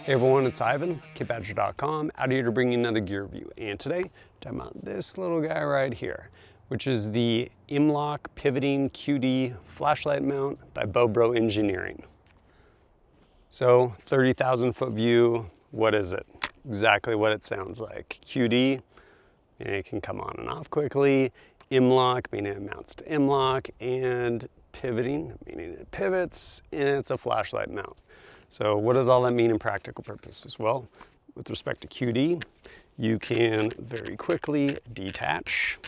Hey everyone, it's Ivan, kitbadger.com, out here to bring you another gear review. And today, I'm talking about this little guy right here, which is the M-LOK Pivoting QD flashlight mount by Bobro Engineering. So, 30,000 foot view, what is it? Exactly what it sounds like. QD, and it can come on and off quickly. M-LOK, meaning it mounts to M-LOK, and pivoting, meaning it pivots, and it's a flashlight mount. So what does all that mean in practical purposes? Well, with respect to QD, you can very quickly detach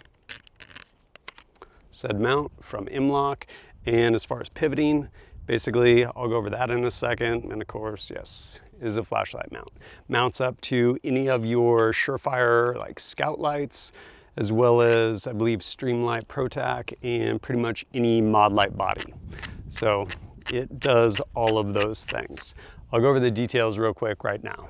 said mount from M-LOK. And as far as pivoting, basically, I'll go over that in a second. And of course, yes, it is a flashlight mount. Mounts up to any of your Surefire like scout lights, as well as I believe Streamlight, Protac, and pretty much any Modlite body. So it does all of those things. I'll go over the details real quick right now.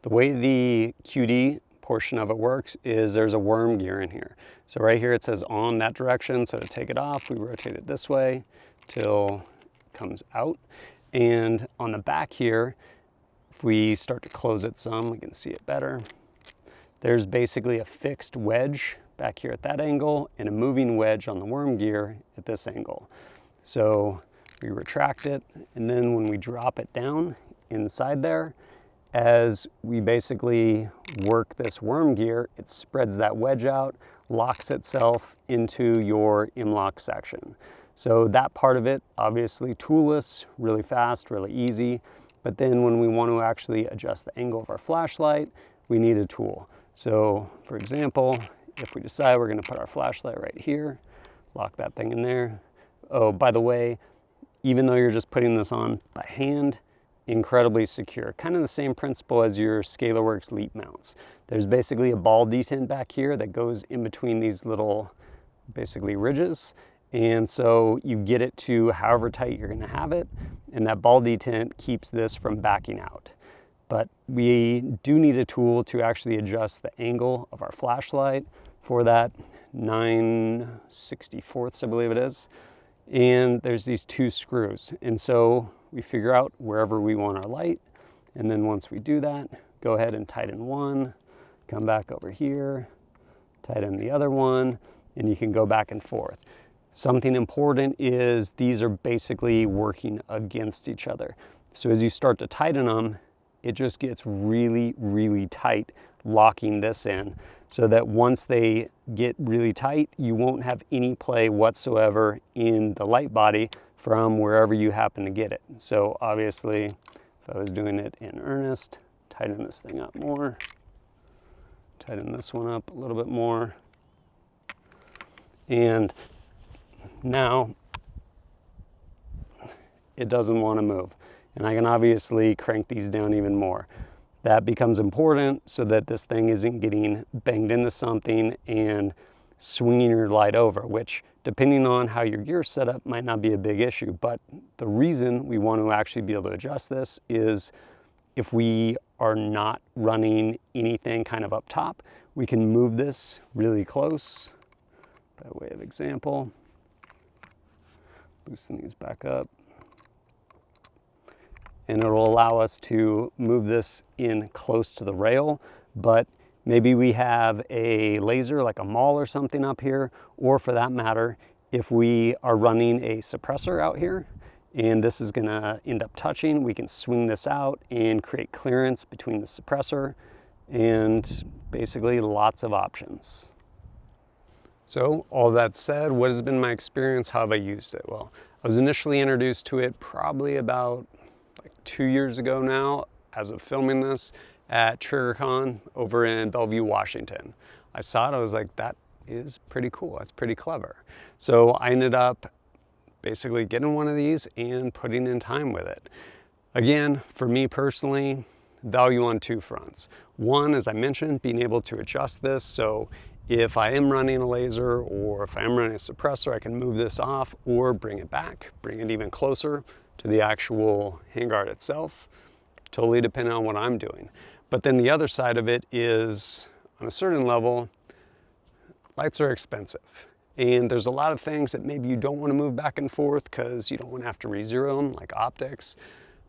The way the QD portion of it works is there's a worm gear in here. So right here it says on that direction, so to take it off, we rotate it this way till it comes out. And on the back here, if we start to close it some, we can see it better. There's basically a fixed wedge back here at that angle and a moving wedge on the worm gear at this angle. So we retract it, and then when we drop it down inside there, as we basically work this worm gear, it spreads that wedge out, locks itself into your M-LOK section. So that part of it, obviously toolless, really fast, really easy. But then when we want to actually adjust the angle of our flashlight, we need a tool. So for example, if we decide we're going to put our flashlight right here, lock that thing in there. Oh, by the way, even though you're just putting this on by hand, incredibly secure. Kind of the same principle as your ScalarWorks Leap mounts. There's basically a ball detent back here that goes in between these little, basically ridges. And so you get it to however tight you're gonna have it, and that ball detent keeps this from backing out. But we do need a tool to actually adjust the angle of our flashlight for that 9/64, I believe it is. And there's these two screws. And so we figure out wherever we want our light. And then once we do that, go ahead and tighten one, come back over here, tighten the other one, and you can go back and forth. Something important is these are basically working against each other. So as you start to tighten them, it just gets really, really tight, locking this in, so that once they get really tight, you won't have any play whatsoever in the light body from wherever you happen to get it. So obviously, if I was doing it in earnest, tighten this thing up more, tighten this one up a little bit more, and now it doesn't want to move. And I can obviously crank these down even more. That becomes important so that this thing isn't getting banged into something and swinging your light over, which depending on how your gear's set up might not be a big issue. But the reason we want to actually be able to adjust this is if we are not running anything kind of up top, we can move this really close. By way of example, loosen these back up. And it'll allow us to move this in close to the rail, but maybe we have a laser like a maul or something up here, or for that matter, if we are running a suppressor out here and this is gonna end up touching, we can swing this out and create clearance between the suppressor, and basically lots of options. So all that said, what has been my experience? How have I used it? Well, I was initially introduced to it probably about 2 years ago now, as of filming this, at TriggerCon over in Bellevue, Washington. I saw it, I was like, that is pretty cool, that's pretty clever. So I ended up basically getting one of these and putting in time with it. Again, for me personally, value on two fronts. One, as I mentioned, being able to adjust this, so if I am running a laser or if I am running a suppressor, I can move this off or bring it back, bring it even closer to the actual handguard itself, totally depending on what I'm doing. But then the other side of it is, on a certain level, lights are expensive. And there's a lot of things that maybe you don't want to move back and forth because you don't want to have to re-zero them, like optics.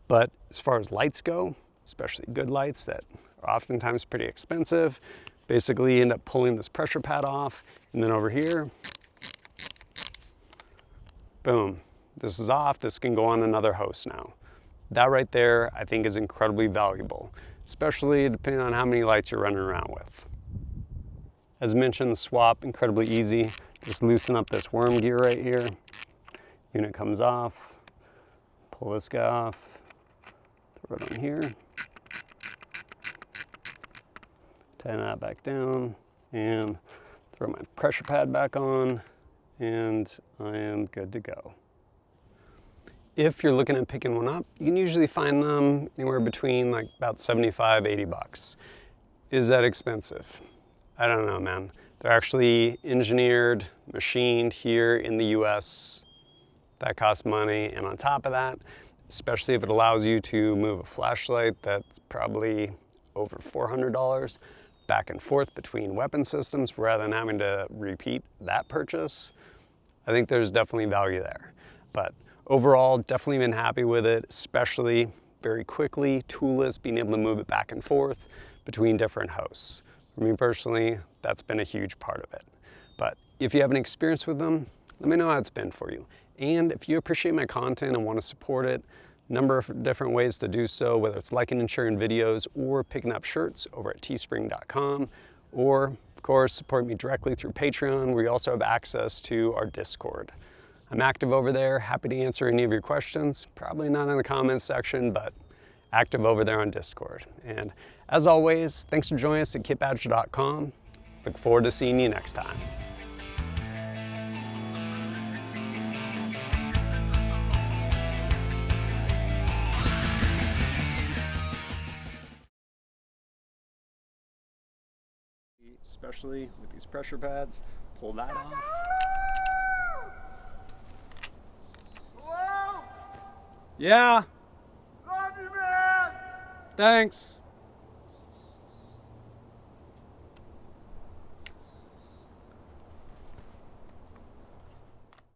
But as far as lights go, especially good lights that are oftentimes pretty expensive. Basically, you end up pulling this pressure pad off, and then over here, boom, this is off. This can go on another host now. That right there, I think, is incredibly valuable, especially depending on how many lights you're running around with. As mentioned, the swap, incredibly easy. Just loosen up this worm gear right here. Unit comes off, pull this guy off, throw it on here, tighten that back down, and throw my pressure pad back on, and I am good to go. If you're looking at picking one up, you can usually find them anywhere between like about 75, 80 bucks. Is that expensive? I don't know, man. They're actually engineered, machined here in the US. That costs money, and on top of that, especially if it allows you to move a flashlight that's probably over $400 back and forth between weapon systems rather than having to repeat that purchase, I think there's definitely value there. But overall, definitely been happy with it, especially very quickly, toolless, being able to move it back and forth between different hosts. For me personally, that's been a huge part of it. But if you have an experience with them, let me know how it's been for you. And if you appreciate my content and want to support it, a number of different ways to do so, whether it's liking and sharing videos or picking up shirts over at teespring.com, or of course, support me directly through Patreon, where you also have access to our Discord. I'm active over there, happy to answer any of your questions. Probably not in the comments section, but active over there on Discord. And as always, thanks for joining us at kitbadger.com. Look forward to seeing you next time. Especially with these pressure pads, pull that off. Hello? Yeah, Love you, man! thanks.